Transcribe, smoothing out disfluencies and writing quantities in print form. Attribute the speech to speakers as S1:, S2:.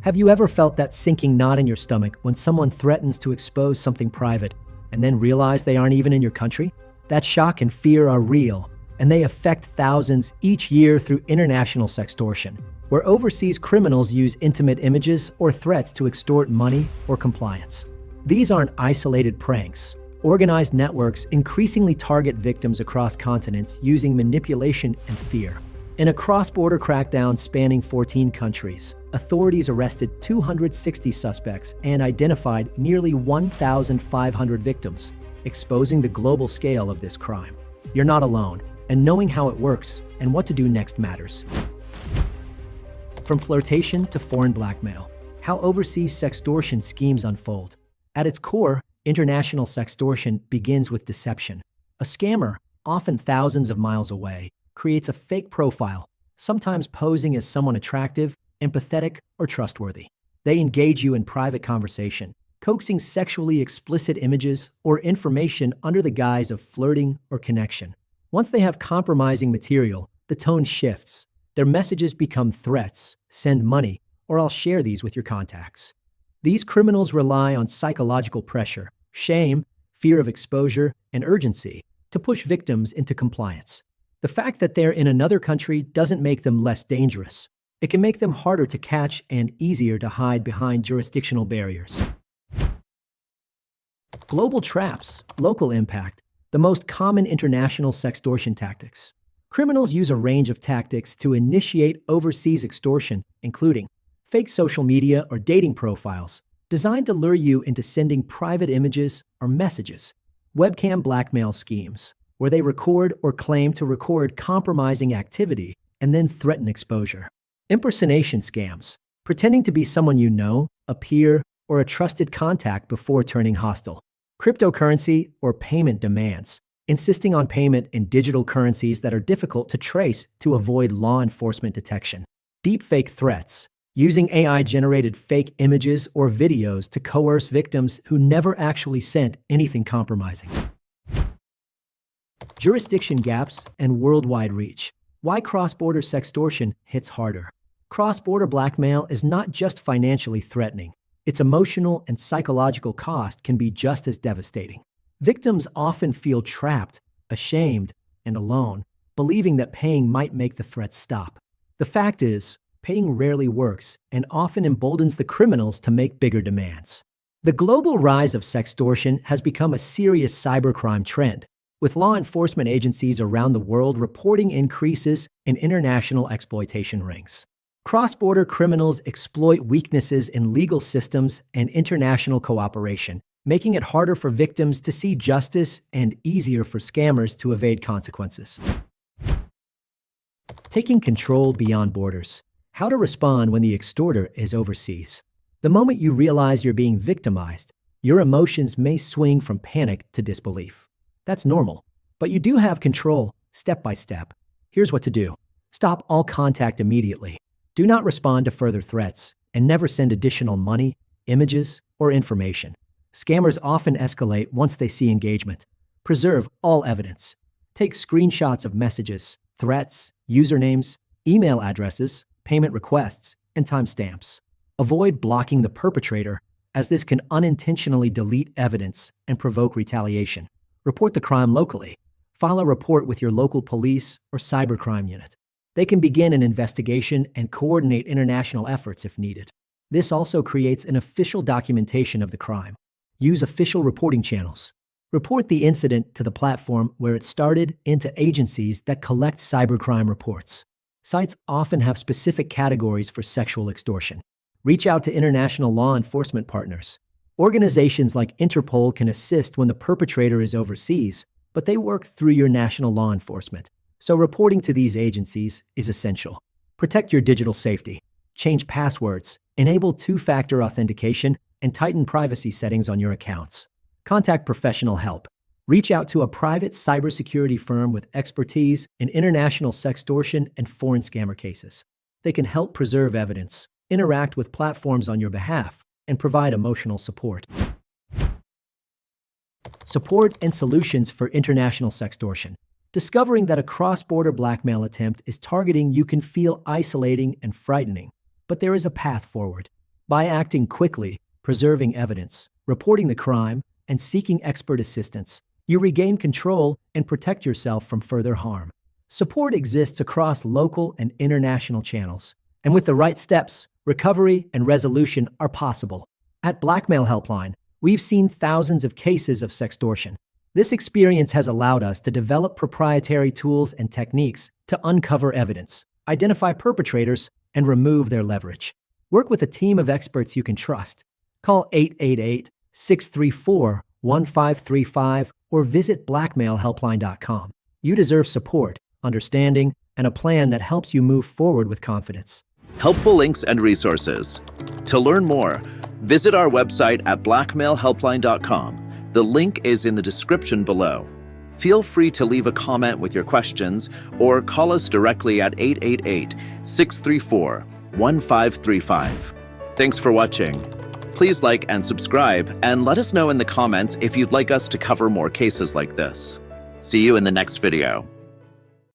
S1: Have you ever felt that sinking knot in your stomach when someone threatens to expose something private and then realize they aren't even in your country? That shock and fear are real, and they affect thousands each year through international sextortion, where overseas criminals use intimate images or threats to extort money or compliance. These aren't isolated pranks. Organized networks increasingly target victims across continents using manipulation and fear. In a cross-border crackdown spanning 14 countries, authorities arrested 260 suspects and identified nearly 1,500 victims, exposing the global scale of this crime. You're not alone, and knowing how it works and what to do next matters. From flirtation to foreign blackmail, how overseas sextortion schemes unfold. At its core, international sextortion begins with deception. A scammer, often thousands of miles away, creates a fake profile, sometimes posing as someone attractive, empathetic, or trustworthy. They engage you in private conversation, coaxing sexually explicit images or information under the guise of flirting or connection. Once they have compromising material, the tone shifts. Their messages become threats, send money, or I'll share these with your contacts. These criminals rely on psychological pressure, shame, fear of exposure, and urgency to push victims into compliance. The fact that they're in another country doesn't make them less dangerous. It can make them harder to catch and easier to hide behind jurisdictional barriers. Global traps, local impact, the most common international sextortion tactics. Criminals use a range of tactics to initiate overseas extortion, including fake social media or dating profiles designed to lure you into sending private images or messages. Webcam blackmail schemes, where they record or claim to record compromising activity and then threaten exposure. Impersonation scams, pretending to be someone you know, a peer, or a trusted contact before turning hostile. Cryptocurrency or payment demands, insisting on payment in digital currencies that are difficult to trace to avoid law enforcement detection. Deepfake threats, using AI-generated fake images or videos to coerce victims who never actually sent anything compromising. Jurisdiction gaps and worldwide reach. Why cross-border sextortion hits harder. Cross-border blackmail is not just financially threatening. Its emotional and psychological cost can be just as devastating. Victims often feel trapped, ashamed, and alone, believing that paying might make the threat stop. The fact is, paying rarely works and often emboldens the criminals to make bigger demands. The global rise of sextortion has become a serious cybercrime trend, with law enforcement agencies around the world reporting increases in international exploitation rings. Cross-border criminals exploit weaknesses in legal systems and international cooperation, making it harder for victims to see justice and easier for scammers to evade consequences. Taking control beyond borders. How to respond when the extorter is overseas. The moment you realize you're being victimized, your emotions may swing from panic to disbelief. That's normal, but you do have control, step by step. Here's what to do. Stop all contact immediately. Do not respond to further threats, and never send additional money, images, or information. Scammers often escalate once they see engagement. Preserve all evidence. Take screenshots of messages, threats, usernames, email addresses, payment requests, and timestamps. Avoid blocking the perpetrator, as this can unintentionally delete evidence and provoke retaliation. Report the crime locally. File a report with your local police or cybercrime unit. They can begin an investigation and coordinate international efforts if needed. This also creates an official documentation of the crime. Use official reporting channels. Report the incident to the platform where it started and to agencies that collect cybercrime reports. Sites often have specific categories for sexual extortion. Reach out to international law enforcement partners. Organizations like Interpol can assist when the perpetrator is overseas, but they work through your national law enforcement. So reporting to these agencies is essential. Protect your digital safety. Change passwords, enable two-factor authentication, and tighten privacy settings on your accounts. Contact professional help. Reach out to a private cybersecurity firm with expertise in international sextortion and foreign scammer cases. They can help preserve evidence, interact with platforms on your behalf, and provide emotional support. Support and solutions for international sextortion. Discovering that a cross-border blackmail attempt is targeting you can feel isolating and frightening, but there is a path forward. By acting quickly, preserving evidence, reporting the crime, and seeking expert assistance, you regain control and protect yourself from further harm. Support exists across local and international channels, and with the right steps, recovery and resolution are possible. At Blackmail Helpline, we've seen thousands of cases of sextortion. This experience has allowed us to develop proprietary tools and techniques to uncover evidence, identify perpetrators, and remove their leverage. Work with a team of experts you can trust. Call 888-634-1535 or visit blackmailhelpline.com. You deserve support, understanding, and a plan that helps you move forward with confidence.
S2: Helpful links and resources. To learn more, visit our website at blackmailhelpline.com. The link is in the description below. Feel free to leave a comment with your questions or call us directly at 888-634-1535. Thanks for watching. Please like and subscribe, and let us know in the comments if you'd like us to cover more cases like this. See you in the next video.